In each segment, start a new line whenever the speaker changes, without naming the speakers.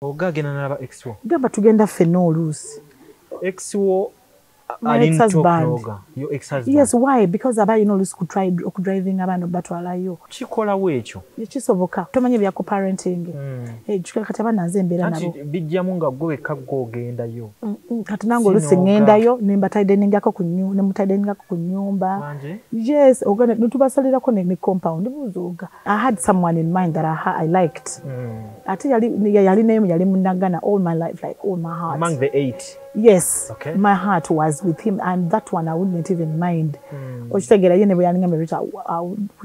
Ogagena naba ex-wo.
Gamba tugenda ffenna oluusi.
Ex-wo
My ex-husband.
Your ex-husband.
Yes, why? Because aba you know oluusi driving abantu batwalayo.
Kikolawo ekyo.
Kisoboka. Tomanye bya co-parenting. Kati abanaze embeera nabo.
Anti bijjamu nga gwe Kagwa ogendayo.
Kati nange oluusi ngendayo nembataideningako ku nyumba. Yes, ogana netubasalirako ne compound buzuuga. I had someone in mind that I liked. Ate yali name yali munagana all my life, like all my heart.
Among the 8.
Yes,
okay.
My heart was with him, and that one I wouldn't even mind. Would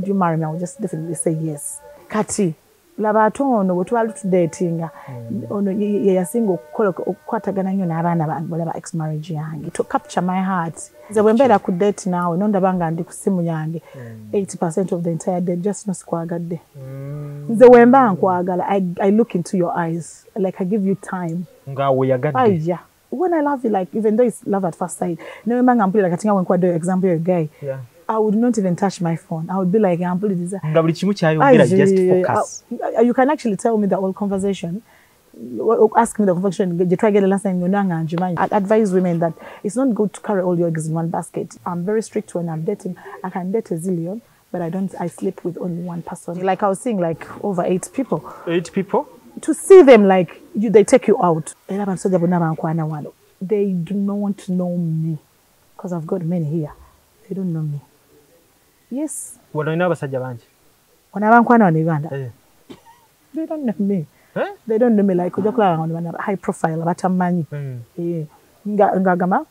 you marry me? I would just definitely say yes. Kati, labatono, what are you dating? Ono yasingo kwatagana nyo n'abaana bange ex-marriage yange. To capture my heart. The when better could date now, nonda banga ndi kusimu yange. 80% of the entire day just no squagadde. The when banga I look into your eyes, like I give you time.
Nga yagadde.
Yeah. When I love you, like even though it's love at first sight, no remember I'm like I think I went quite do example a guy.
Yeah.
I would not even touch my phone. I would be like, I'm just
focus.
You can actually tell me the whole conversation. Ask me the conversation. You try to get the last time. I advise women that it's not good to carry all your eggs in one basket. I'm very strict when I'm dating. I can date a zillion, but I sleep with only one person. Like I was saying, like over 8 people.
8 people?
To see them like they take you out. They do not know me because I've got many here. They don't know me. Yes.
What do you know about Sajabanji?
When I'm in Uganda, they don't know me. They don't know me like high profile, but I'm money. Ngagama,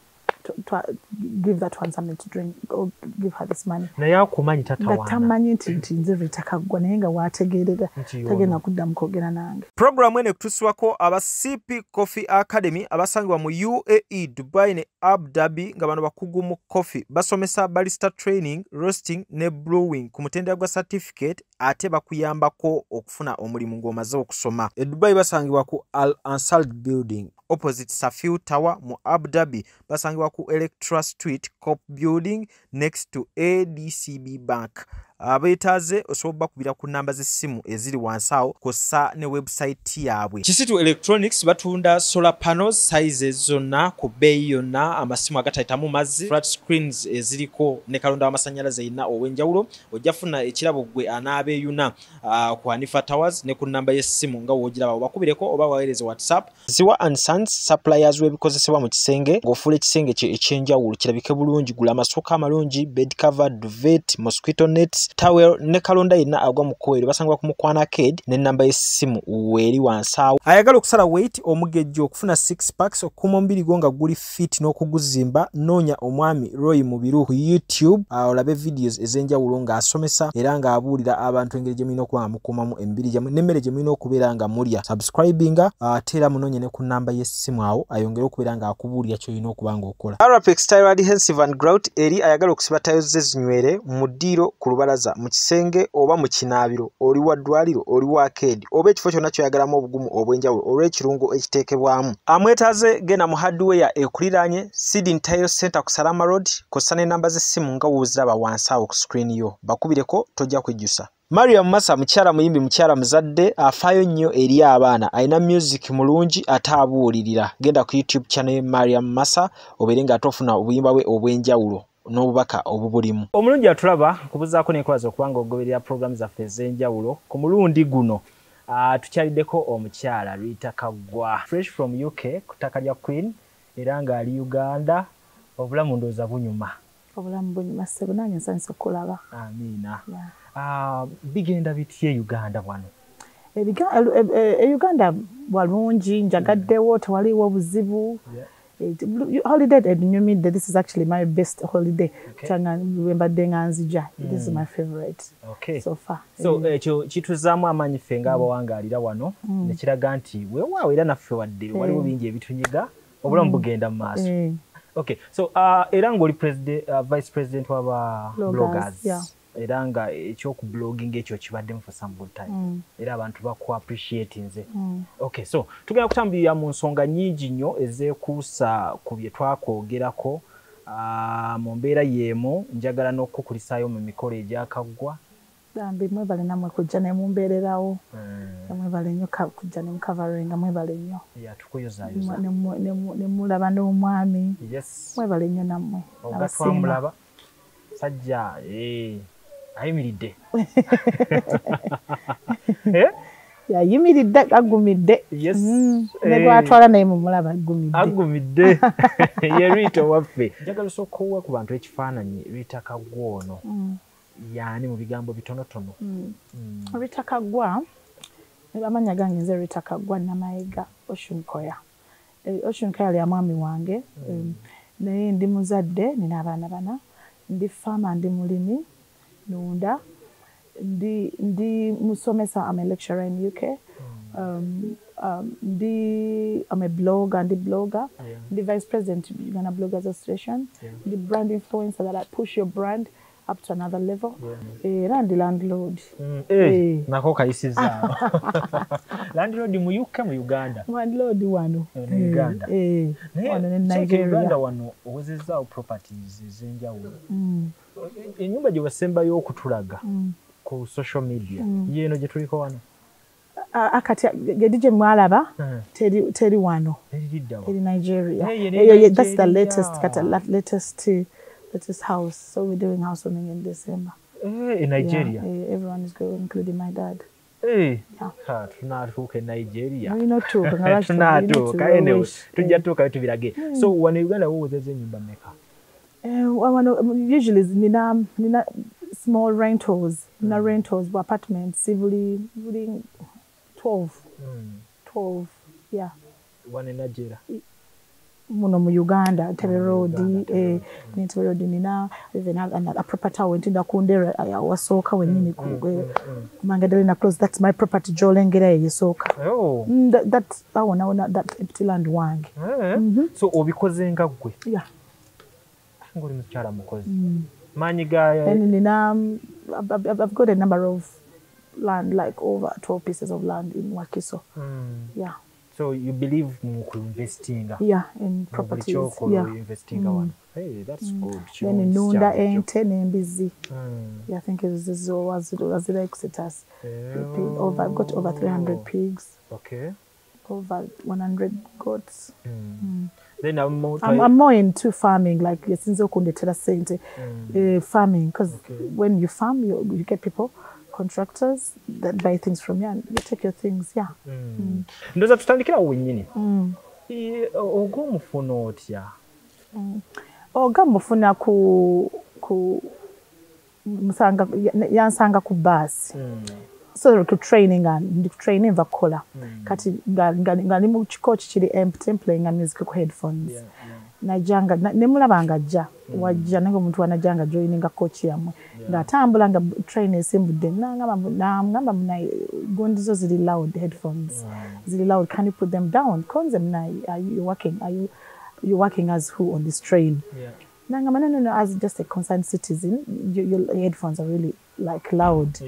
give that one something to drink or give her this money.
Naye akumanyi tata wange.
Tamanyi nti nze Ritah Kaggwa naye nga waategeerera tagenda kuddamu kwogera nange.
Programu eno ekutuusibwako aba CP Coffee Academy abasangibwa mu UAE, Dubai ne Abu Dhabi nga bano bakugu mu coffee basomesa barista training, roasting ne brewing ku mutendera gwa certificate ate bakuyambako okufuna omulimu ng'omaze okusoma. E Dubai basangibwa ku Al Ansal Building opposite Safiu Tower mu Abu Dhabi basangibwa ku Electra Street Cop Building next to ADCB Bank. Abeetaze osobola kubira ku namba z'essimu eziri wansi awo kosa ne website yaabwe. Kisitu Electronics batunda solar panels sizes zonna ku bbeeyi yonna, amasimu agatayitamu mazzi, flat screens eziriko ne kalonda w'amasannyalaze yina ow'enjawulo. Ojja funa ekirabo gwe anaabeeyuna ku Hanifa Towers ne ku namba y'essimu nga woogiraba obakubireko oba waweereze WhatsApp. Ziwa and Sons suppliers w'ebikozesebwa mu kisenge ng'ofuula ekisenge kye ekyenjawulo kirabike bulungi. Gula amasooka amalungi, bed cover, duvet, mosquito nets, towel ne kalonda yenna agwa mu kkoero basangibwa ku mukwano arcade ne namba y'essimu weeri wansi awo. Ayagala okusala weight omugejjo okufuna 6 packs okukuma omubiri gwo nga guli fit n'okuguzimba, noonya omwami Roy Mubiru ku YouTube olabe videos ez'enjawulo ng'asomesa era ng'abuulira abantu engeri gye mulina okuba nga mukuumamu emibiri gyammwe n'emmere gye mulina okubeera nga mulya. Subscribinga ate era munoonye ne ku namba y'essimu awo ayongere okubeera ng'akubuulira ky'olina okuba ng'okola. Arapex Tile Adhesive and Grout eri ayagala okusiba tayo ze zinywere mu ddiiro ku lubalaza mu kisenge oba mu kinaabiro oli wa ddwaliro oli wa arcade oba ekifo kyonna kyoyagalamu obugumu obw'enjawulo olw'ekirungo ekiteekebwamu. Amwetaaze genda mu hardware ekuliraanye Sidin Tile Center ku Salama Road kosa n'ennamba z'essimu nga wooziraba wansi awo ku screen yo bakubireko tojja kwejjusa. Mariam Massa mukyala muyimbi mukyala muzadde afaayo nnyo eri abaana alina music mulungi ate abuulirira. Genda ku YouTube channel Mariam Massa obeere nga atofuna obuyimba bwe obw'enjawulo n'obubaka obubulimu. Omulungi atulaba kubuzaako n'enkwaza okubanga ogoberera programu zaffe ez'enjawulo. Ku mulundi guno tukyaliddeko omukyala Ritah Kaggwa fresh from UK ku ttaka lya Queen era ng'ali Uganda. Obulamu ndowooza bunyuma.
Obulamu bunyuma ssebo nange nsanyusa okulaba.
Amiina. Bigenda bitye Uganda wano?
Uganda walungi njagaddewo tewaliwo buzibu. Holiday at New this is actually my best holiday. This is my favorite so far.
So ekyo kituzaamu amaanyi ffe ng'abawangaalira wano ne kiraga nti weewaawo era naffe wadde waliwo bingi ebitunyiga obulamu bugenda mu maaso. Okay, so era ng'oli vice president w'aba bloggers. Era nga ekyokublogging ekyo kibaddemu for some good time. Era abantu baku appreciate nze. Okay, so tugenda kutambulira mu nsonga nnyingi nnyo ezeekuusa ku bye twakwogerako mu mbeera y'emu. Njagala n'okukulisaayo mu mikolo egya Kagwa
Dambi mwebale namwe kujja ne mumbeererawo. Mwebale nnyo kujja ne mukavaringa mwebale nnyo.
Tukuyozayoza.
Ne mulaba n'omwami.
Yes.
Mwebale nnyo nammwe.
Ogatwamulaba. Sajja ayimiridde.
Yayimiridde agumidde.
Yes.
Ne gwatwala naye mumulaba agumidde.
Agumidde. Ye Ritah waffe.
Njagala osooka ku bantu ekifaananyi Ritah Kaggwa ono. Yani mu bigambo bitonotono.
Ritah Kaggwa, amanya gange nze Ritah Kaggwa Namayiga Oshunkoya. Oshunkoya yali mwami wange. Naye ndi muzadde nina abaana bana. Ndi farmer, ndi mulimi, nunda. Ndi musomesa, I'm a lecturer in UK. I'm a blogger, the vice president of Uganda Bloggers Association, the brand influencer that I push your brand up to another level. And the landlord.
Nako kayisiza. Landlord mu UK mu Uganda.
Landlord wano.
Uganda.
Wano in Nigeria.
Uganda wano owezezaawo properties ezenjawulo. Ennyumba gye wasembayo okutulaga ku social media. Yeeno gye tuliko wano.
Akati DJ mwalaba teri wano. Teri Nigeria. That's the latest house. So we're doing housewarming in December.
In Nigeria.
Everyone is going, including my dad.
Tunatuuka Nigeria.
Tunatuuka
anyway. Tujja tuuka tubirage. So wano Uganda wowezezza ennyumba mmeka?
Usually nina small rentals. Nina rentals, apartments, civil 12. 12, yeah.
One in Nigeria.
Muno mu Uganda, Tebe Road, Tebe Road nina, even a property went in the Kundera, Wasoka when you Mangadalina close. That's my property, Jolengere, Yasoka.
Oh,
that's that empty land wang.
So, obikoze ngagwe.
Yeah.
Ngoli mchara mukozi. Manyiga.
And I've got a number of land, like over 12 pieces of land in Wakiso. Yeah.
So you believe in investing?
Yeah, in properties. Yeah.
Investing one. Hey, that's good.
Then in Nunda and 10 Emboozi. Yeah, I think it was the Exeter's. I've got over 300 pigs.
Okay.
Over 100 goats.
Then I'm
more into farming, like farming, because when you farm, you get people, contractors that buy things from you and you take your things, yeah.
Ndoza tutandikira wenyini. Ogo mufuna otya?
Oga mufuna ku musanga yansanga ku bus. So to training vakola. Kati ngali mu coach kiri empty playing a music ku headphones. Najanga nemulabanga ajja wajja nange omuntu wanajanga joining a coach yamwe ngatambula nga train esimbudde ngamba muna gondizo zili loud headphones zili loud, can you put them down konze muna are you working as who on this train? Nangamba no, as just a concerned citizen your headphones are really like loud.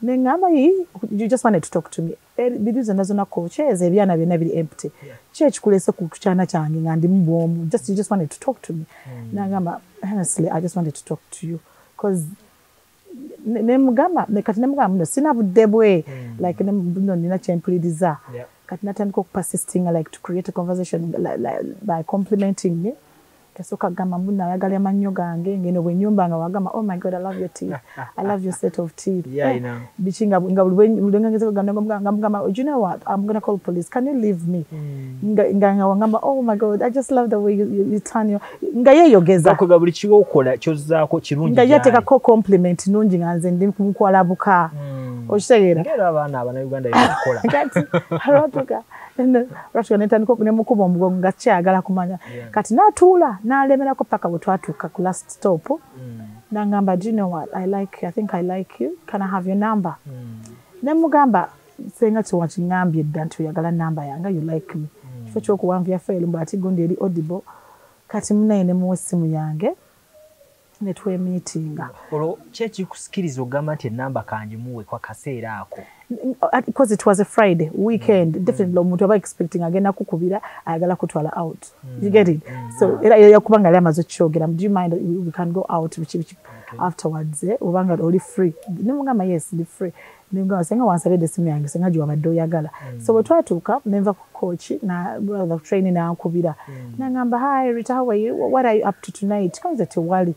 Nengamba you just wanted to talk to me. Biduze nazo na coaches ebyana byonna biri empty. Church kulese ku kyana kyange ngandi mubwomu. You just wanted to talk to me. Nangamba honestly I just wanted to talk to you because nemugamba no sina budebwe like no nina chempuridiza. Kati natandika persisting like to create a conversation like by complimenting me. Kasoka gama muna yagala manyo gange ngeno bwenyumba nga wagama oh my god I love your teeth. I love your set of teeth.
Yeah, I know.
Bichinga nga bulengeze gama you know what, I'm going to call police, can you leave me? Nga wagamba oh my god I just love the way you turn your nga yeyogeza
ko gabuli kiwo okola kyozzaako kirungi
nga yateka ko compliment nungi nganze ndi kumkwalabuka okitegeera
ngera abaana abana Uganda yakola
kati haratuka Ratuka netandika okunemukuba omugongo nga kyagala kumanya kati natuula nalemerako paka bwe twatuuka ku last stop nangamba do you know what I think I like you, can I have your number? Nemugamba senga kiwakingambye dda nti oyagala namba yange, you like me kifo kyokuwanvya file mbu ati gundi eri audible kati munaye ne muwa essimu yange ne twemeetinga.
Olwo kyekikusikiriza ogamba nti ennamba kanjimuwe kwa kaseera ako?
Because it was a Friday weekend, definitely omuntu aba expecting agenda kukubira ayagala kutwala out. You get it? So era yakubanga ali amaze kyogera, do you mind we can go out afterwards obanga oli free? Nimugamba yes ndi free. Nimugamba senga wansabede simu yange senga jiwa baddo yagala. So we try to come never coach na brother training na kubira. Nangamba hi Ritah, how are you? What are you up to tonight? Kanze tewali.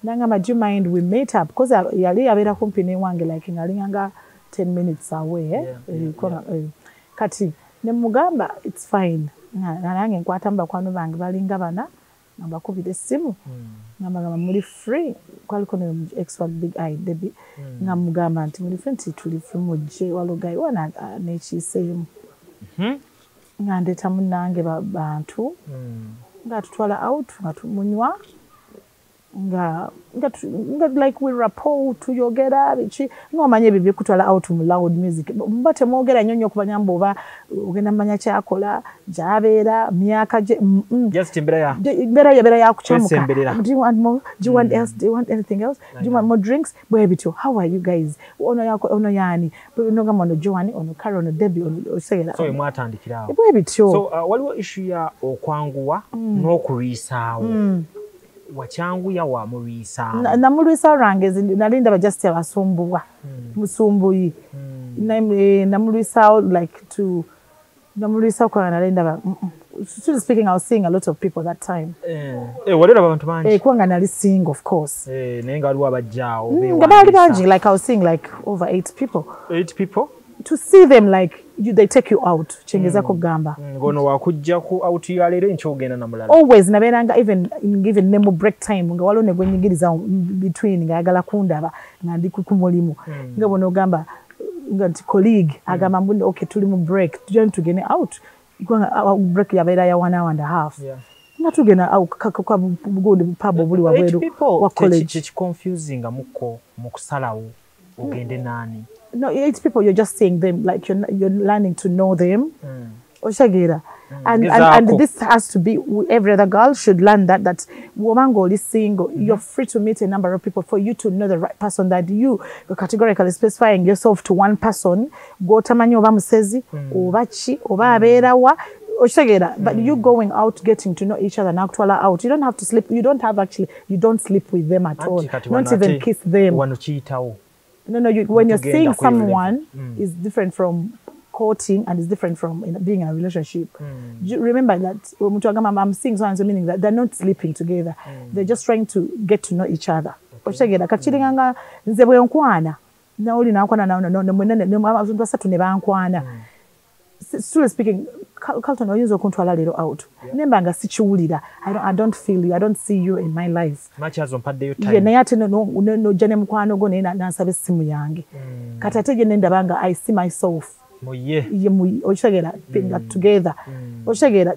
Nangamba do you mind we meet up because yali abera kumpi ne wange like ngalinganga 10 minutes away kati nemugamba it's fine nange nkwatamba kwano bange balinga bana ngamba kubide simu ngamba muri free kwaliko ne extra big eye baby ngamugamba nti muri free tuli free muje walogai wana nechisemu ngandeta munange bantu ngatutwala out ngatumunywa nga like we rapport to yogera bichi ngomanye bibi kutwala out mu loud music mbate mwogera nyonyo kubanyamba oba ugenda manya kyakola jabera myaka
just mbera
ya kuchamuka. Do you want more? Do you want else? Do you want anything else? Do you want more drinks? Boy bito, how are you guys? Ono yako ono yani no gamba ono Joanne ono Carol ono Debbie ono sayera
so mwatandikirawo
boy bito.
So waliwo issue ya okwanguwa n'okuliisaawo wachangu ya wa murisa
na murisa range nalinda ba just abasumbuwa musumbuyi na murisa like to na murisa kwa nalinda ba still speaking I was seeing a lot of people that time
walera abantu banji
kwanga nali sing of course
nenga aliwa bajjao
ngabali banji like I was seeing like over 8 people to see them like they take you out chengeza ko gamba
ngono wakujja ku out ya lero nchogenda na mulala
always naberanga even given nemo break time nga walone gwenyigiriza between ngayagala kundaba ngandi kumulimo ngabona ogamba nganti colleague agamba mbundi okay tuli mu break tujani tugene out kwanga break ya bera ya 1 hour and a half natugena au kwa good pub buli wabweru wa college
it's confusing amuko mukusalawo ogende nani.
No, 8 people, you're just saying them, like you're learning to know them. Oshagira. And this has to be, every other girl should learn that womango is single. You're free to meet a number of people for you to know the right person that you're categorically specifying yourself to one person. Go tamanyo oba musezi, obachi, oba aberawa. Oshagira. But you going out, getting to know each other, now twala out. You don't have to sleep. You don't sleep with them at all. Not even kiss them. No, when you're seeing someone is different from courting and is different from being in a relationship. Remember that I'm seeing someone, meaning that they're not sleeping together. They're just trying to get to know each other. Still speaking, Cavton oyinza okuntwala lero out. Nemba nga sichiwulira. I don't feel you. I don't see you in my life.
Much as ompadde yo time.
Ye naye ate no jane mukwano go na nsabe simu yange. Kati ate je nenda banga I see myself.
Moye.
Ye mu oshagera together. Oshagera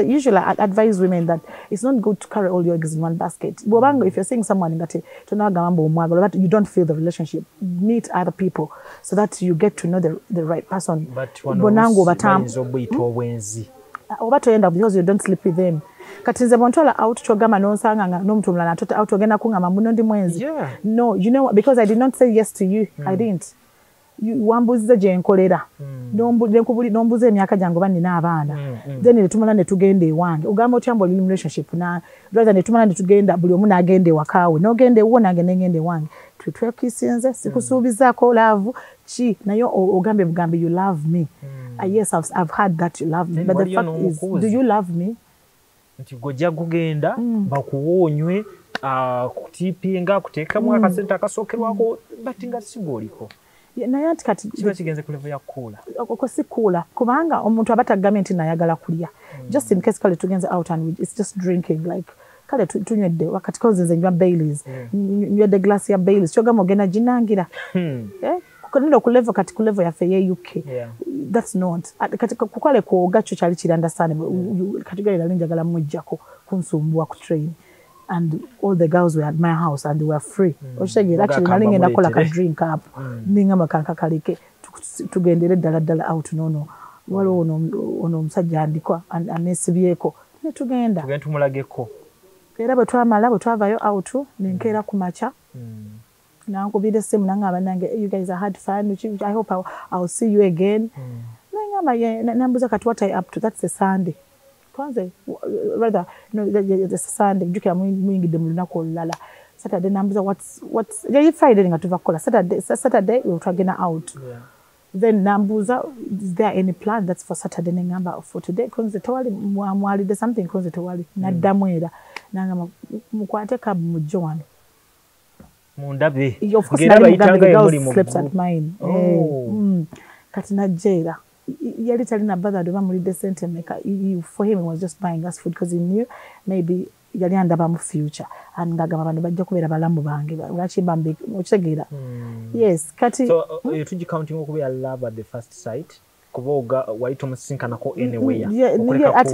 usually I advise women that it's not good to carry all your eggs in one basket. Bobango, if you're seeing someone ngate tonaga mambo omwago but you don't feel the relationship, meet other people so that you get to know the right person.
But bonango batamzo bwito obwenzi.
Obato end up because you don't sleep with them. Kati nze bontwala out chogama nonsanga nga n'omuntu mulala atote out ogenda kungama muno ndi mwenzi. No, you know what? Because I did not say yes to you. I didn't. Wambuziza je nkolera nombuze emyaka jangu bani n'abaana then netumala ne tugenda ewange ugamba otyambo lili relationship na rather netumala ne tugenda buli omu n'agenda ewakaawe n'ogenda ewo nange n'engenda ewange twekisinze sikusuubizaako love chi nayo ogambe bugambe you love me. Yes, I've heard that you love me, but the fact is, do you love me?
Nti gojja kugenda bakuwonywe kutipinga kuteekamu akasente akasookerwako batinga sigooliko.
Naye ati kati
kiba kigenze ku level ya kula
okwo si kula kubanga omuntu abatagamba nti nayagala kulya just in case kale tugenze out and it's just drinking like kale tunywedde wakati koze nze nywa Baileys nywedde glass ya Baileys kyogamba ogenda ginangira kukolera ku level kati ku level ya fe UK that's not kati kukole kwoga kyo kyali kiri understand kati gale njagala mujjako kunsumbuwa ku train. And all the girls were at my house and they were free. Oshagera actually nalinge nakola ka drink up. Ninga makanka kalike tugendere dala out nono. Walo ono musajja andikwa anesibyeko. Ne tugenda.
Tugenda tumulageko.
era bwe twamala bwe twavayo out nenkeera ku macha nankubira essimu nangamba nange you guys are hard fun which I hope I'll see you again nangamba nambuza kati what I up to that's a Sunday kwanze rather the Sunday jukira muyingidde mu lunaku olulala Saturday nambuza what's Friday nga tuva kukola Saturday we twagenda out then nambuza is there any plan that's for Saturday nengamba for today konze tewali mwalide something konze tewali naddamu era nangamba mukwate cab mujjo wano
mundabe
of course bayitanga muri mu slept at mine kati najera yali talina brother doba muri decent maker for him it was just buying us food because he knew maybe yali andaba mu future and ngagamba abantu bajja kubeera balamu bange lwaki bambe okitegeera yes kati
so tuji counting okubeera love at the first sight kuboga waito musinkanako anywhere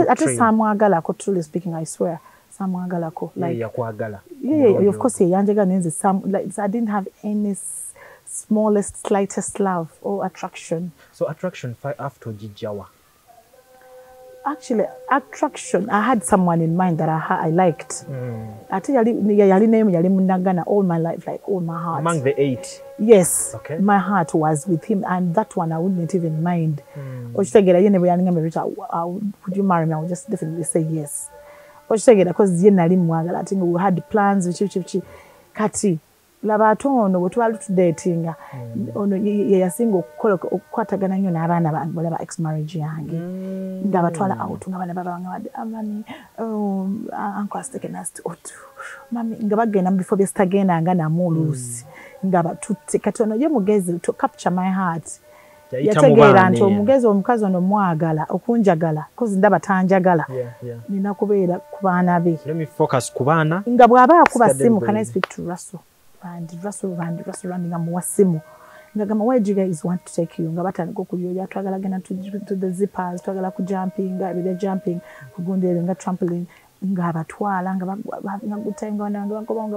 ate samwagalako truly speaking I swear samwagalako like
yakwagala
of course yanjega nenze some like I didn't have any smallest slightest love or attraction.
So attraction after jijawa.
Actually, attraction, I had someone in mind that I liked. Yali name yali munagana all my life, like all my heart.
Among the 8? Yes.
Okay. My heart was with him, and that one I wouldn't even mind. Would you marry me? I would just definitely say yes. Because I think we had plans, Kati. Labatono bwe twali tudatinga ono yasinga okukwatagana nnyo n'abaana bange balaba ex marriage yange nga batwala out nga bana baba nga amani uncle has taken us to Otu mami nga bagenda before bestagenda nga namulusi nga batutte kati ono ye mugezi to capture my heart yategeera nti omugezi omukazi ono mwagala okunjagala kozi ndaba tanjagala nina kubeera ku baana be
let me focus ku baana
nga bw'aba akuba simu can I speak to Russell and Russell running amuwasimu ngagamba where do you guys want to take you ngabata niko kuyoya twagala gena to the zippers twagala ku jumping abide jumping kugundere nga trampoline ngabatwala ngagutanga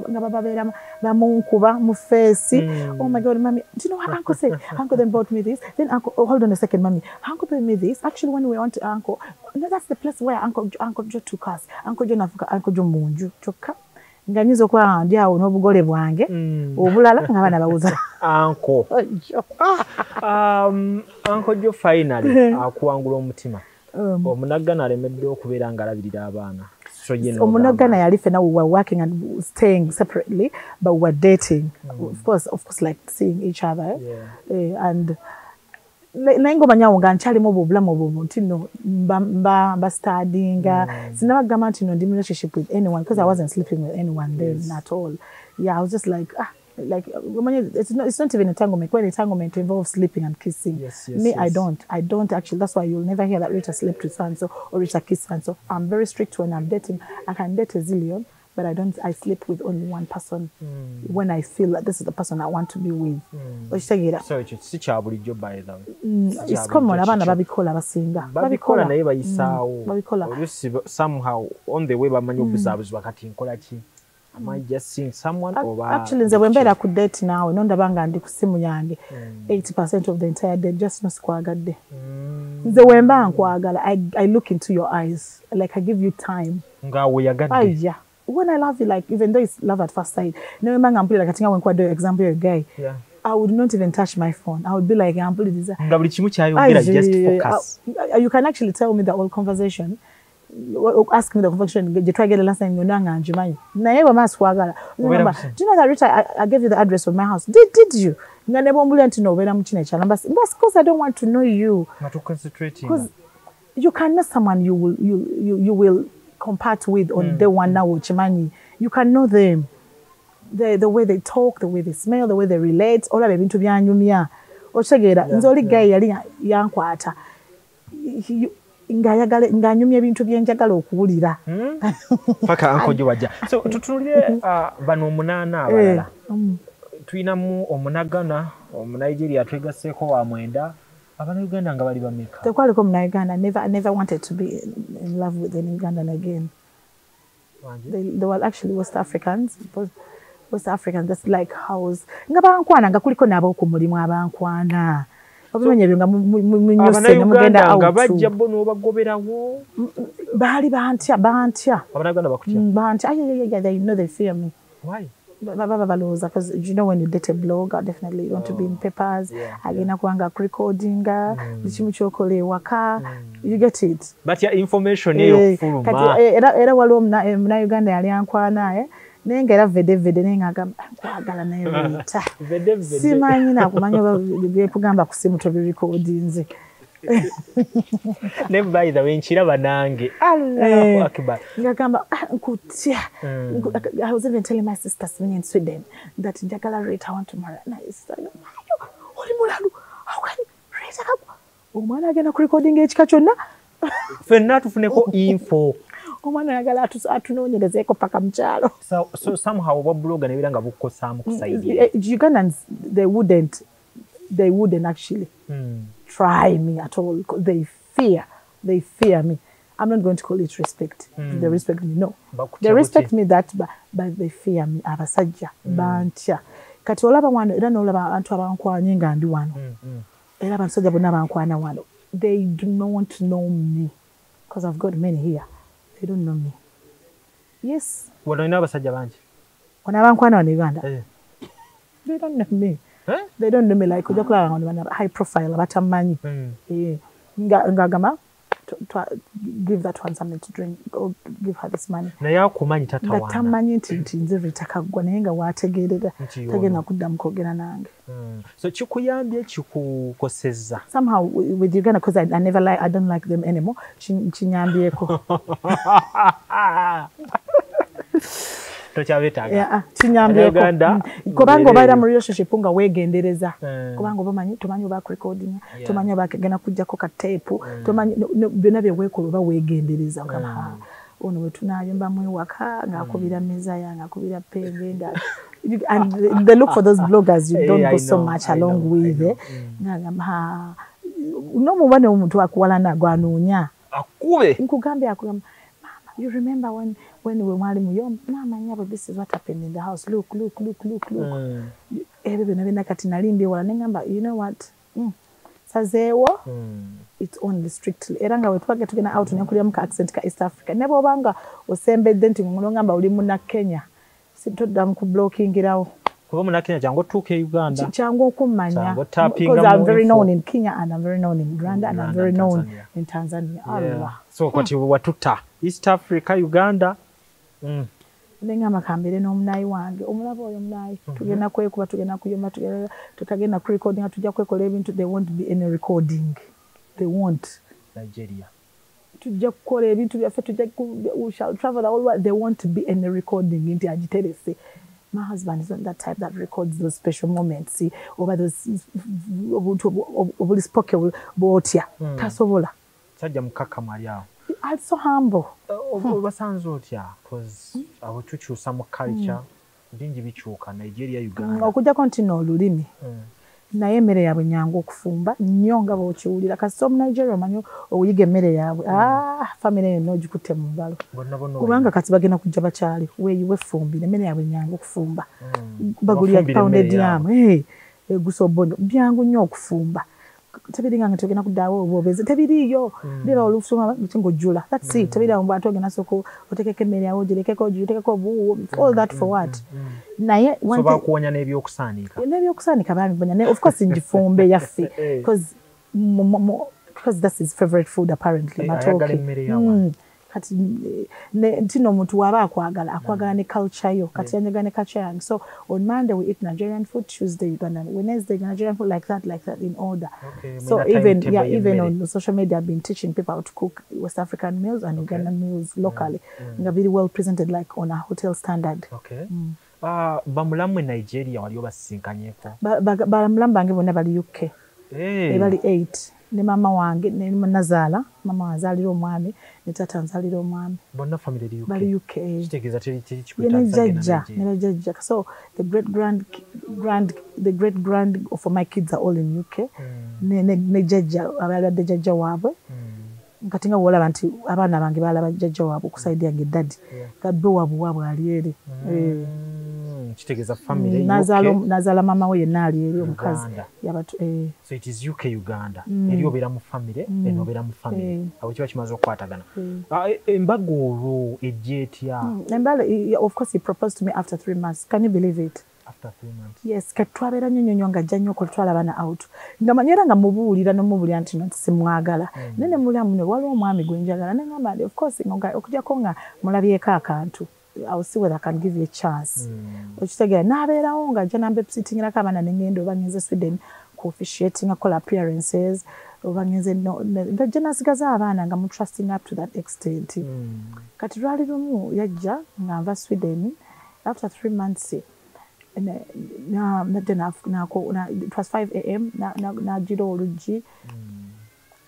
ngababera bamunkuba mu face oh my god mommy do you know what uncle said uncle then bought me this then uncle hold on a second mommy uncle bought me this actually when we went to uncle that's the place where uncle Joe took us uncle Joe nafuka uncle Joe munju choka nganyizo kwa ndiawo n'obugole bwange obulala ngabana bawuza
uncle uncle Joe finally akuangula omutima omunagana alemedde okubeera nga alabirira abaana
omunagana yali fena we were working and staying separately but we were dating of course like seeing each other and naingo banyawo nga nkyalimu obulamu obwo ntino mba studyinga sinabagamba nti no ndi relationship with anyone because I wasn't sleeping with anyone then at all I was just like it's not even entanglement. When entanglement involves sleeping and kissing, me I don't actually. That's why you'll never hear that Ritah slept with so or Ritah kissed so. I'm very strict when I'm dating. I can date a zillion, but I sleep with only one person when I feel that this is the person I want to be with.
So it's chabuli by them.
It's common. Abana babikola basinga.
Babikola naye bayisaawo. Babikola. Somehow on the way bamanyi obuzabuzi wakati nkola ki. Am I just seeing someone or
actually nze wembera ku date nawe nondabanga ndi ku simu yange 80% of the entire day just no skwagadde nze wemba nkwagala I look into your eyes like I give you time
ngawe yagadde
when I love you like even though it's love at first sight no wemba ngampulira kati nga wenkwado example your guy I would not even touch my phone. I would be like, I'm pulling this.
Ngabuli chimu kyayogera just focus.
You can actually tell me the whole conversation. Ask me the conversation. You try to get the last time you know njimanyi. Na yewe maswagala. Do you know that Ritah, I gave you the address of my house? Did you? Ngane bombule ntino wena mchine chala. But because I don't want to know you.
Not to concentrating.
Because you can know someone you will compart with on the one now chimanyi. You can know them. The way they talk, the way they smell, the way they relate, all of ebintu byanyumya. Oshegera nzoli guy yali yankwata. Nganyumya ebintu byenjagala okuwulira.
Paka ankoje wajja. So tutulire bano munana abalala. Tuinamu omunagana, omunigeria twegaseko wa mwenda. Abana Uganda nga bali bameka.
Tekwaliko Uganda. I never wanted to be in love with an Ugandan again. They were actually West Africans. West Africans, that's like house. Ngabankwana nga kuliko nabo ku mulimu abankwana. Obimenye byo nga munyuse mugenda out.
Ngabajja bono bagoberawo.
Bali bantya.
Abanauganda bakutya.
Bantya. Yeah, they know they fear me.
Why?
Because you know when you date a blogger, definitely you want to be in papers. Agenda kuanga recordinga, bichimu chokole waka. You get it.
But your information is full ma.
Era waliwo muna Uganda yali ankwana nenga era vede nenga kwagala naye Ritah.
Vede.
Simanyi nakumanya byekugamba ku simu to recordings.
Never by the way nchiraba nange. Allahu Akbar.
Ngagamba nkutya. I was even telling my sisters when in Sweden that njagala Ritah want to marry. Na sister, oli mulalu. How can Ritah Kaggwa? Omwana agenda ku recording ekika kyonna.
Fenna tufuneko info.
Omwana yagala atunoonyerezeko paka mkyalo.
So somehow oba blogger nebira nga bukosaamu kusaidia.
Ugandans they wouldn't actually try me at all because they fear me. I'm not going to call it respect. They respect me, no. They respect me that, but they fear me. Abasajja bantya. Kati olaba wano era n'olaba abantu abankwanye nga ndi wano. Era abasajja bonna abankwana wano. They do not know me because I've got many here. They don't know me. Yes.
Wano ina abasajja bangi.
Wano abankwana wano Uganda. They don't know me. They don't know me like high profile batamanyi. Ngagama give that one something to drink or give her this money.
Na yakumanyi tata wana.
Batamanyi nti nze Ritah Kaggwa naye nga wategeerera tagenda kuddamu kwogera nange.
So chikuyambye chikukosezza.
Somehow with Uganda because I don't like them anymore. Chinyambyeko. Chinyambyeko. Kubanga obaira mu relationship nga weegendereza. Kubanga tumanyi oba recording, tumanyi oba kagenda kujjako ka tape, tumanyi byonna bye weekola oba weegendereza. Ono we tunayomba mu ewaka ng'akubira meza yange, akubira penge nga and they look for those bloggers you don't go so much along with. Ngagamba n'omubane omuntu akuwalana gwanoonya.
Akube.
Nkugambye akugamba. You remember when we were Malimu, Mama, nyabo, this is what happened in the house. Look. Everybody kati nalimbi wala nengamba, you know what? Sazewo, it's only strictly. Eranga wetwage tugena out nyakulia muka accent ka East Africa. Nebo banga osembedde nti ngolongamba oli muna Kenya. Sitodda ku blockingirawo.
Kuba muna Kenya jango tuke Uganda.
Chango kumanya. Because I'm very known in Kenya and I'm very known in Uganda and I'm very known in Tanzania. Allah.
So kwati watuta East Africa, Uganda.
Nenga makambire n'omunayi wange. Omulaba oyo omunayi. Tugenda kwekuba, tugenda kuyomba, tutagenda ku recording, tujja kwekola ebintu. There won't be any recording. They won't.
Nigeria.
Tujja kukola ebintu byaffe, we shall travel all over. There won't be any recording. Nti agiterese. My husband is not that type that records those special moments. See, over those obuli spoke botya. Tasobola.
Sajja mukaka Maria.
I'm so humble.
Basanze otya because abo tukyusa mu culture bingi bikyuka Nigeria, Uganda.
Okujja kontino olulimi. Naye emmere yaabwe nyangu okufumba nnyo nga bw'okiwulira kasi omu Nigeria omanyi oyiga emmere yaabwe famire yonna ogikutte mu ngalo kubanga kati bagenda kujja bakyali weefumbire emmere yaabwe nyangu okufumba bagulira pounded yam egusobbono byangu nnyo okufumba tebiringa nga togenda kuddaawo obwobezi tebiriiyo bira olusoma ng'ojjula that's it tebiriawo mbu ate ogenda soko otekeko emmere yawe ogirekeko ogitekeko obuwuwo all that for what naye
so bakuwonya
n'ebyokusaanika bambibonya of course njifumbe yaffe because that's his favorite food apparently matooke kati ntino omuntu waba akwagala ne culture yo kati yanyaga ne culture yange so on Monday we eat Nigerian food, Tuesday Ugandan, Wednesday Nigerian food, like that in order. So even on social media I've been teaching people how to cook West African meals and Ugandan meals locally very well presented like on a hotel standard.
Bamulamwe Nigeria wali obasinkanyeko
bamulamwe bange bonna bali UK bali 8 ne mama wange ne nazaala mama azalira omwami ne tata nzalira omwami
bonna family
bali UK
kitegeza teri kikutanza
ne jajja so the great grand of my kids are all in UK ne jajja abalade jajja waabwe nkati nga wolaba nti abaana bange balaba jajja waabwe okusaidia nge daddy kaddo waabwe ali eri
kitegeza family
nazala mama we yenali eri omukazi yabatu
so it is UK Uganda eri obera mu family eno obera mu family abo kiba kimaze okwatagana embaga olwo ejjetya
embala of course he proposed to me after 3 months. Can you believe it?
After 3 months.
Yes, katwabera nyonyonyo nga jannyo ko twala bana out. Nga manyera nga mubuulira no mubulya nti no simwagala. Nene mulya muno waliwo omwami gwenjagala nengamba of course nga okujja ko nga mulabyeko akantu. I'll see whether I can give you a chance. Okitegera nabeerawo nga jja nambe sitting ka bana nengendo bangenze Sweden ku officiating akola appearances obangenze nga jja nasigaza abaana nga mu trusting up to that extent. Kati lwali lumu yajja nga nva Sweden after 3 months. It was 5 a.m. na jiro oluji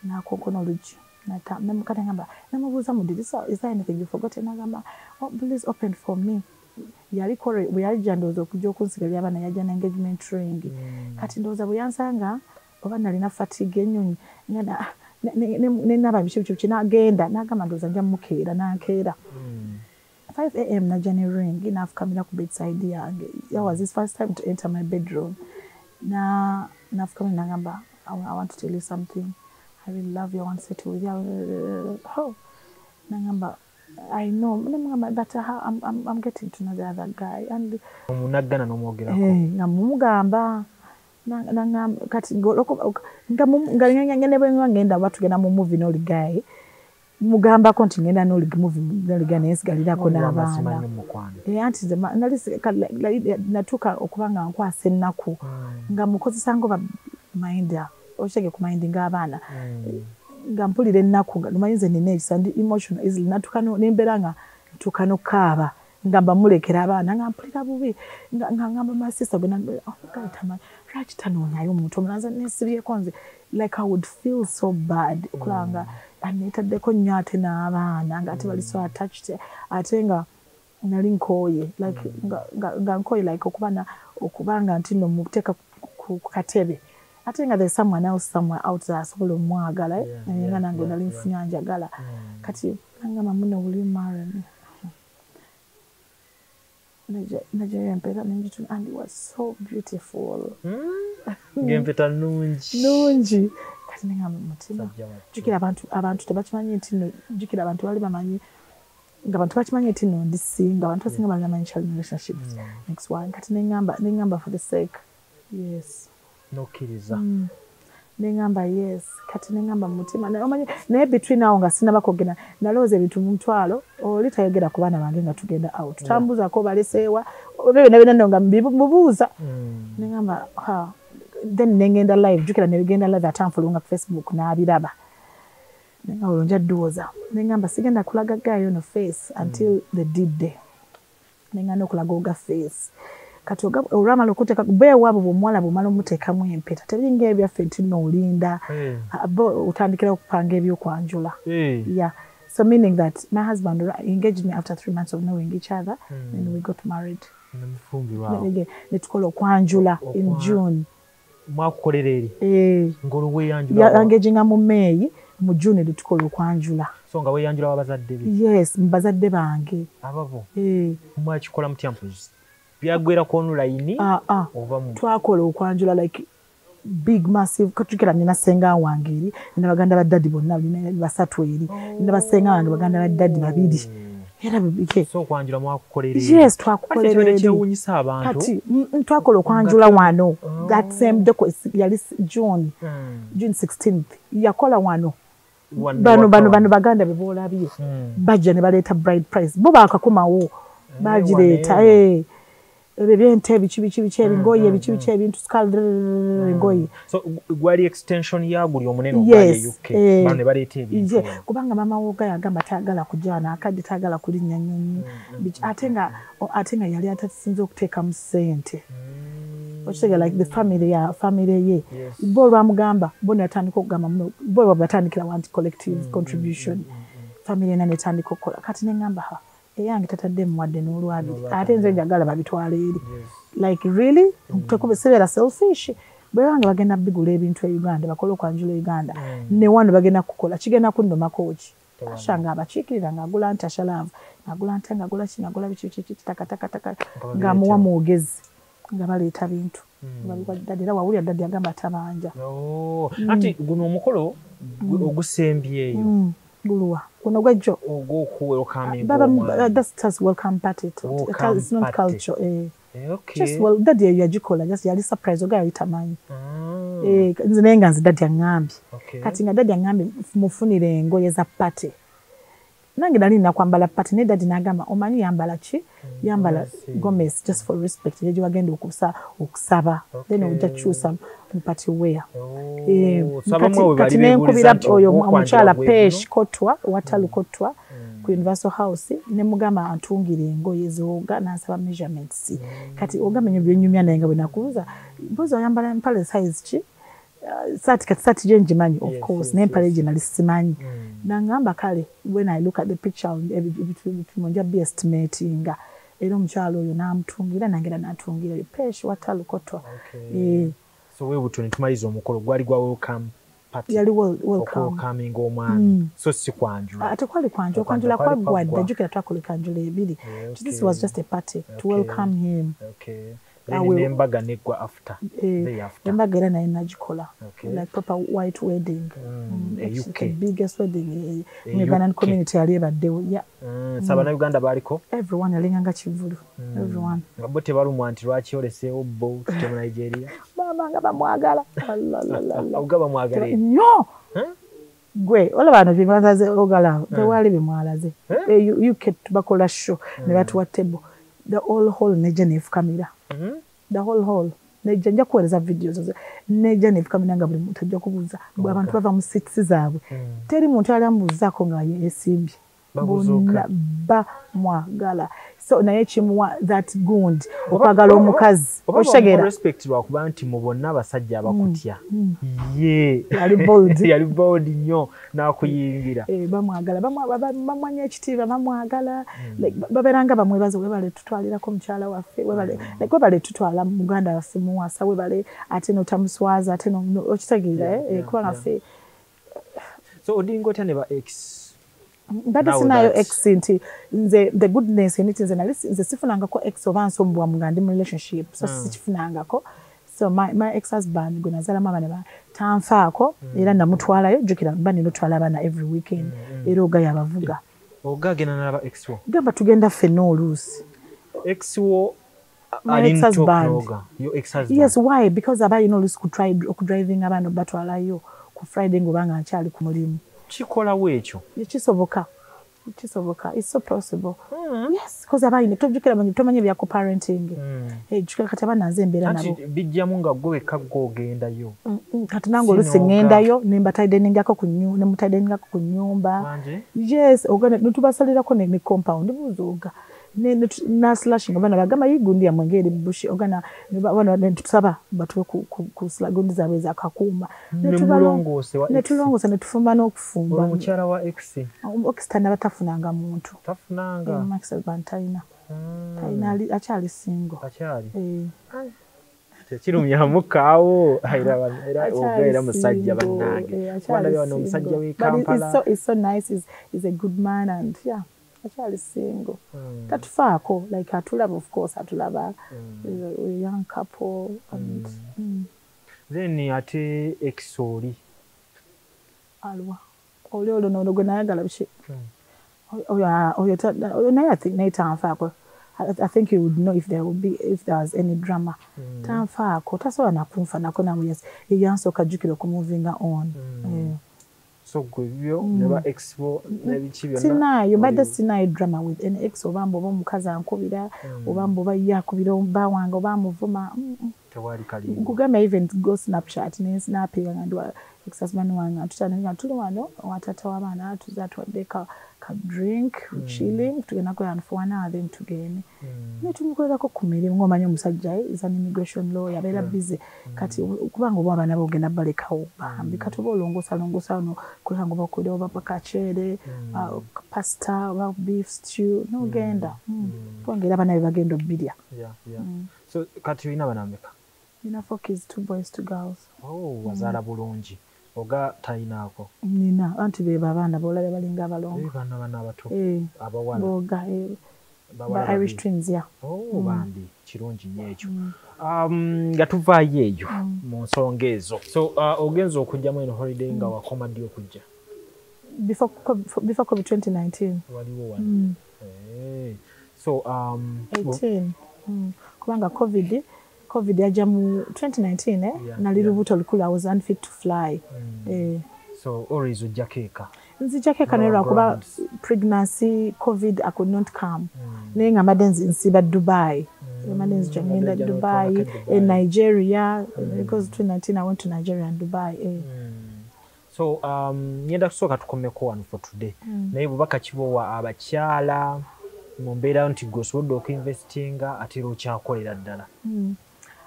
na kokono oluji na ta namukata ngamba namubuza mu did is there anything you forgot nagamba oh please open for me yali kore we yali jandozo kujja kunsigalya abana yaja na engagement ring kati ndoza buyansanga oba nalina fatigue enyonyi ngana ne naba bishibicho kinagenda nagamba ndoza nja mukeera nakeera 5 a.m. na Jenny ring enough coming up bedside yange. That was his first time to enter my bedroom. Na coming nagamba I want to tell you something. I really love you. I want to settle with you. Oh. Nagamba I know. But I'm getting to know the other guy and
munagana no mwogera ko.
Ngamugamba nangamba kati ngoloko ngangene ngenda batugenda mu movie no guy. Mugamba konti ngenda no movie naliga nesigalira ko n'abaana anti natuka okubanga nkwase nnaku nga mukozesa ngo ba minda oshege ku minding abaana nga mpulire nnaku nga lumayinze nine ekisandi emotional easily natuka no nemberanga tukano kaaba ngamba mulekera abaana nga mpulira bubi nga ngamba my sister bena kayitama right tanonyayo omuntu omulanza nesibye konze like I would feel so bad kulanga anetaddeko nnyo ate n'abaana nga ate bali so attached ate nga nali nkoye like nga nkoye like okubanga nti no muteeka ku katebe ate nga there's someone else somewhere out there asobola omwagala nga nange nali nfunya njagala kati nangamba muno will you marry me Nigerian peta ninjitu and it was so beautiful
ngempeta nungi
kati nengamba mutima jukira abantu tebakimanyi nti no jukira abantu bali bamanyi nga abantu bakimanyi nti no ndisinga abantu basinga bali bamanyi child relationships next one kati nengamba for the sake yes
nokkiriza
nengamba yes kati nengamba mutima naye between awo nga sinaba kogena nalooza ebintu mu mutwalo oli tayogera ku baana bange nga tugenda out tutambuza ko baleseewa bena nga mubuuza nengamba then nengenda live jukira nebigenda live atanfulunga ku Facebook n'abiraba nengamba olonja dduwoza nengamba sigenda kulaga gayo no face until the deed day nenganda okulaga oga face kati olwamala okuteeka beewabo bw'omuwala bw'omala omuteekamu empeta tebinga ebyaffe nti nno olinda otandikira okupanga ebyokwanjula yeah so meaning that my husband engaged me after 3 months of knowing each other and we got married netukola okwanjula in June
mwakukolera eri ngolo weyanjula
yangeginga mu May mu June netukola okwanjula
so nga weyanjula wabazadde be
yes mbazadde bange
abavo mwakikola mutyampuzi byagwera ku online ova mu
twakola okwanjula like big massive katukira nina senga wange eri nina baganda ba daddy bonna nina basatu eri nina basenga wange baganda ba daddy babiri era bibike
so kwanjula mwakukolera
yes twakukolera
eri kyewunyisa abantu
kati twakola okwanjula wano that same day yali June 16th yakola wano bano baganda bebolabye bajja ne baleeta bride price bo bakakomawo bajireeta ebyente ebikibikibi ebingoye ebikibikibi ebintu ngoye
so gwali extension ya buli omunene ogwaye UK bano ne baleeta ebintu
kubanga mama woga yagamba taagala kujana akadde taagala kulinnya nyonyi ate nga yali atasinze okuteeka mu ssente okitegera like the family ye bo lwamugamba bo natandika okugamba muno bo batandikira wanti collective contribution family ena netandika okukola kati nengamba eyange tatadde muwadde n'olwabiri ate nze njagala babitwala eri like really tekubesebera selfish bwe bange bagenda bigula ebintu e Uganda bakola okwanjula Uganda ne wano bagenda kukola kigenda kunnomako ki ashanga abakiikirira ng'agula ntashalaavu ng'agula nta ng'agula ki ng'agula biki taka ng'amuwa mwogezi nga baleeta bintu dadi era wawulira dadi agamba tabanja
ati guno omukolo ogusembyeyo
guluwa guno gwejjo that's welcome party it's not culture just well dadi yagikola just yali surprise oga yitamanyi nze naye nga nze dadi aŋŋambye kati nga dadi aŋŋambye mufunire engoye za party nange nali nakwambala party naye dadi n'agamba omanyi yambala ki yambala gomez just for respect yejo wagenda okusaba then ojja kukyusa mu party wear kati nenkubira oyo omukyala pesh kotwa watalu kotwa ku Universal House ne mugamba antungire engoye zooga n'asaba measurements kati ogamba nyo byonyumya naye nga bwe nakubuuza mbuuza oyambala empale size ki sati je njimanyi of course n'empale gye nali simanyi nangamba kale when I look at the picture monja be estimating era omukyalo oyo n'amutungira nange n'atungira pesh watalu kotwa
so we butoni tumaliza omukolo gwali gwa welcome party
yali welcoming
omwami so si kwanjula
ate kwali kwanjula kwa gwadde jukira twakola kanjula ebiri this was just a party to welcome him
embaga negwa after
embaga era naye nagikola like proper white wedding the biggest wedding in Ugandan community yali ebaddewo
sabana Uganda baliko
everyone yalinganga kivulu everyone
ngabo tebalumwa nti lwaki oleseewo bo tute mu Nigeria
mama nga bamwagala
ugaba mwagala
nnyo gwe olaba bano bimalaze ogala tewali bimwalaze you bakola show ne batuwa table the whole hall neje nefukamira the whole hall neje nja kuwereza videos neje nefukamira nga buli muntu ajja kubuuza abantu bava mu seats zaabwe teri muntu ali amubuuzako nga yeesimbye bonna bamwagala so naye kimuwa that gund okwagala omukazi okitegeera
respect lwakuba nti mu bonna abasajja abakutya ye
yali
bold nnyo n'akuyingira
bamwagala bamwanya ekitiibwa bamwagala babeeranga bamwebaze webale tutwalirako mukyala waffe webale tutwala muganda waffe muwasa webale ate notamuswaza ate okitegeera kubanga ffe
so odinga otya ne ba ex
mbadde sinayo ex nti nze the goodness in it nze sifunangako ex oba nsombwa nga ndi mu relationship so sikifunangako so my ex husband gwe nazalamu abaana tanfaako era namutwalayo jjukira mba ninotwala abaana every weekend era oga yabavuga
oga agenda n'aba ex wo
gamba tugenda ffenna oluusi
ex wo
my ex husband
your ex husband
yes why because aba yina oluusi okudriving abaana batwalayo ku Friday ng'obanga nkyali ku mulimu
chikolawo ekyo
kisoboka it's so possible yes because abayine tujukira manyi tomanye bya co-parenting jukira kati abanaze embeera nabo
bijjamu nga gwe Kagwa ogendayo
kati nango olusi ngendayo nemba tideningako ku nyumba nemutaideningako ku nyumba yes ogana nutubasalirako ne compound buzuga na slashing abana bagama yigundi ya mwengeri bushi ogana bana netusaba batuwe ku slagundi zabe za kakuma netulongose netufumba n'okufumba
omukyala wa ex
okistana batafunanga muntu
tafunanga
Max Bantaina taina achali single
kirumya mukaawo era ogera musajja bannange wanda bya omusajja we Kampala
it's so nice is a good man and yeah actually single tatufaako like atulaba of course atulaba a young couple and
then ate exoli
alwa olyo no gwe nayagala bishi oyo naye I think naye tanfaako I think you would know if there was any drama tanfaako tasobola nakunfa nako namu yes yansooka jjukira okumovinga on
so gwebyo neba expo nebichi byonna
sinayo badde sinayo drama with an ex obambo omukazi ankubira obambo bayakubira bawanga obamuvuma
tewali kali
kugamba even go Snapchat ne snapinga ngandwa ex husband wanga tutana tuli wano watata wabana tuzatwadde ka drink chilling tugenda ko yan for one then tugene netumukolera ko kumiri ngomanya omusajja is an immigration lawyer bera busy kati kubanga obwa bana bogenda balekawo bambi katuba olongosa no kulango bakodewa bapaka chere pasta or beef stew no genda twongera bana bagenda obirya
so kati ina banameka
ina 4 kids 2 boys 2 girls
wazala bulungi oga tayinaako
nina anti be abaana bolabe balinga abalongo
bana abato abawala
boga ba Irish twins ya
bambi kirungi nnyo ekyo nga tuvaayo eyo mu nsonga ezo so ogenza okujjamu eno holiday nga wakoma ddi okujja
before COVID 2019
waliwo wano so
18 kubanga COVID yaja mu 2019 nali lubuto lukulu I was unfit to fly
so always ujjakeka
nzijjakeka nera kuba pregnancy COVID I could not come nenga madenzi nsiba Dubai madenzi jangenda Dubai in Nigeria because 2019 I went to Nigeria and Dubai
so nyenda kusooka tukomeko wano for today naye bubaka kibowa abakyala mu mbeera nti gosobodde okuinvestinga ate okyakolera ddala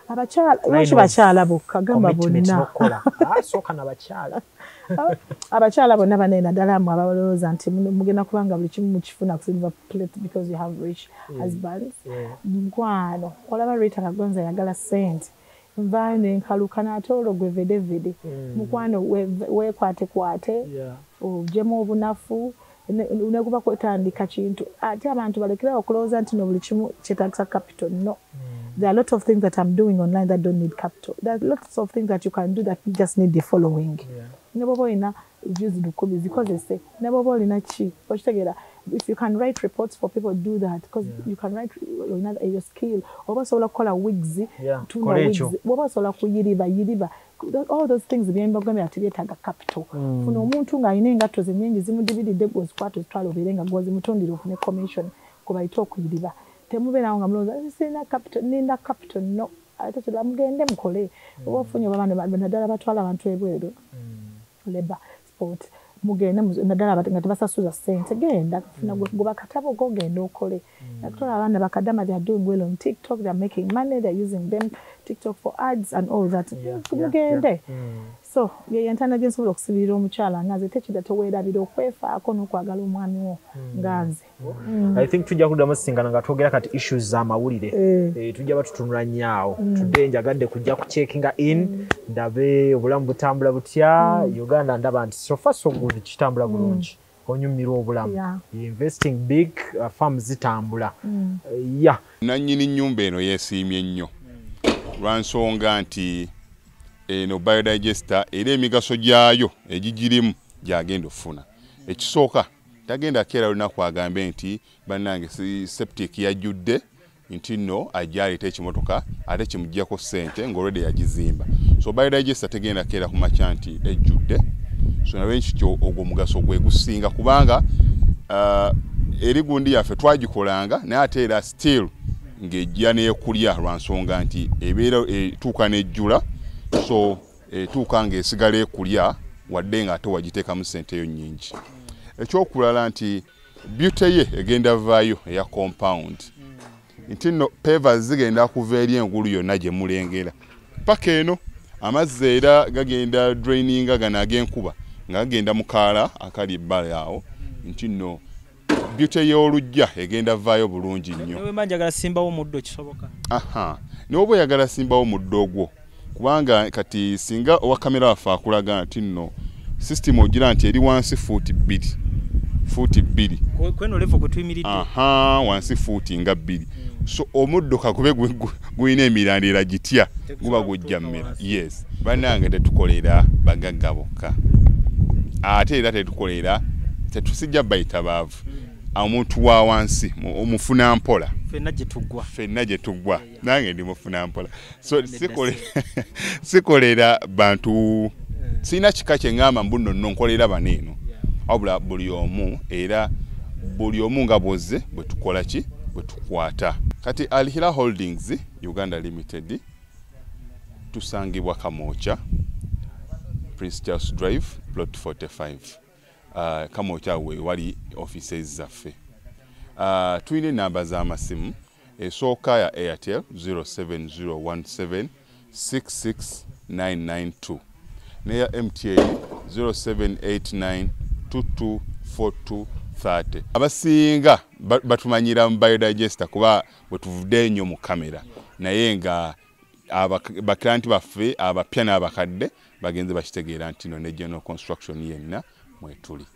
abakyala lwaki bakyala bokka gamba bonna
sooka n'abakyala
abakyala bonna banene ddala mu abalowooza nti mugenda kubanga buli kimu mukifuna ku silver plate because you have rich husbands mukwano olaba Ritah Kaggwa yagala sente nvaayo nenkaluka n'ate olwo gwe vedevede mukwano weekwatekwate ogyemu obunafu unakuba kwetandika kintu ate abantu balekera okulowooza nti no buli kimu kyetagisa capital no there are a lot of things that I'm doing online that don't need capital. There are lots of things that you can do that just need the following. Nebobo ina views dukobi because they say nebobo ina chi. If you can write reports for people, do that because you can write your skill. Oba sola kola wigs, tuna wigs. Oba sola kuyiriba. All those things byemba gwe atibetaga capital. Funo omuntu nga ine ngato zenyengi zimudibidde gozi kwatu twalo birenga gozi mutondiro fune commission kuba itokuyiriba. Temubera nga mloza sina capital ninda capital no ate tula mugende mukole obafunye babana nadala batwala abantu ebweru labor sport mugende nadala nga tebasasuza sente genda kufuna goba katabo gogenda okole nakutwala abana bakadama they are doing well on TikTok, they are making money, they are using them TikTok for ads and all that mugende so ye yantana jenso okusibira omukyala ngaze tekida toweerabira okwefaako n'okwagala omwami wo nganze
I think tujja kuddamu singana nga twogera kati issues z'amawulire tujja batutunula nnyo today njagadde kujja kucheckinga in ndabe obulamu butambula butya Uganda ndaba nti so far so good kitambula bulungi onyumirwa obulamu investing big farms zitambula
nannyini nnyumba eno yeesiimye nnyo lwansonga nti eno biodigester era emigaso gyayo egigirimu gyagenda ofuna ekisooka tagenda keera lunaku agambe nti bannange septic yajjudde nti nno ajjaleta ekimotoka ate kimuggyako ssente ng'olwedde yagizimba so biodigester tegenda keera ku makya nti ejjudde so nawe nkityo ogwo mugaso gwe gusinga kubanga eri gundi yaffe twagikolanga naye ate era still ng'ejja n'ekulya lwansonga nti ebeera etuuka n'ejjula so etuuka ng'esigala ekulya wadde nga ate wagiteekamu ssente yo nnyingi ekyokulala nti beauty ye egenda vaayo eya compound nti nno pavers zigenda kuva eri engulu yonna gye mulengera paka eno amazzi era gagenda draininga gano ag'enkuba nga gagenda mu kaala akali ebbala awo nti nno beauty y'olujja egenda vaayo bulungi nnyo
newe manjagala simbawo muddo kisoboka
n'oba oyagala simbawo muddo ogwo kubanga kati singa owa kamera waffe akulaga nti nno system ogira nti eri wansi fuuti 2
kweno level kwe tuyimiridde
wansi fuuti nga 2 so omuddo kakube guyina emirandira gitya guba gujja mmera yes bannange tetukolera bagagga bokka ate era tetukolera tetusijja bayita baavu omuntu wa wansi omufuna mpola fenna gye tuggwa nange ndi mufuna mpola so sikolera bantu sina kika kye ngamba mbuno nno nkolera baneeno wabula buli omu era buli omu nga bwozze bwe tukola ki bwe tukwata kati Alihira Holdings Uganda Limited tusangibwa Kamoocha Prince Charles Drive plot 45 Kamoocha we wali offices zaffe tuyina namba z'amasimu esooka ya Airtel 07017 66992 neya MTN 0789 224230 abasinga batumanyira mu biodigester kuba bwe tuvudde nnyo mu kamera naye nga baklanti baffe abapya n'abakadde bagenze bakitegeera nti no ne general construction yenna mwetuli.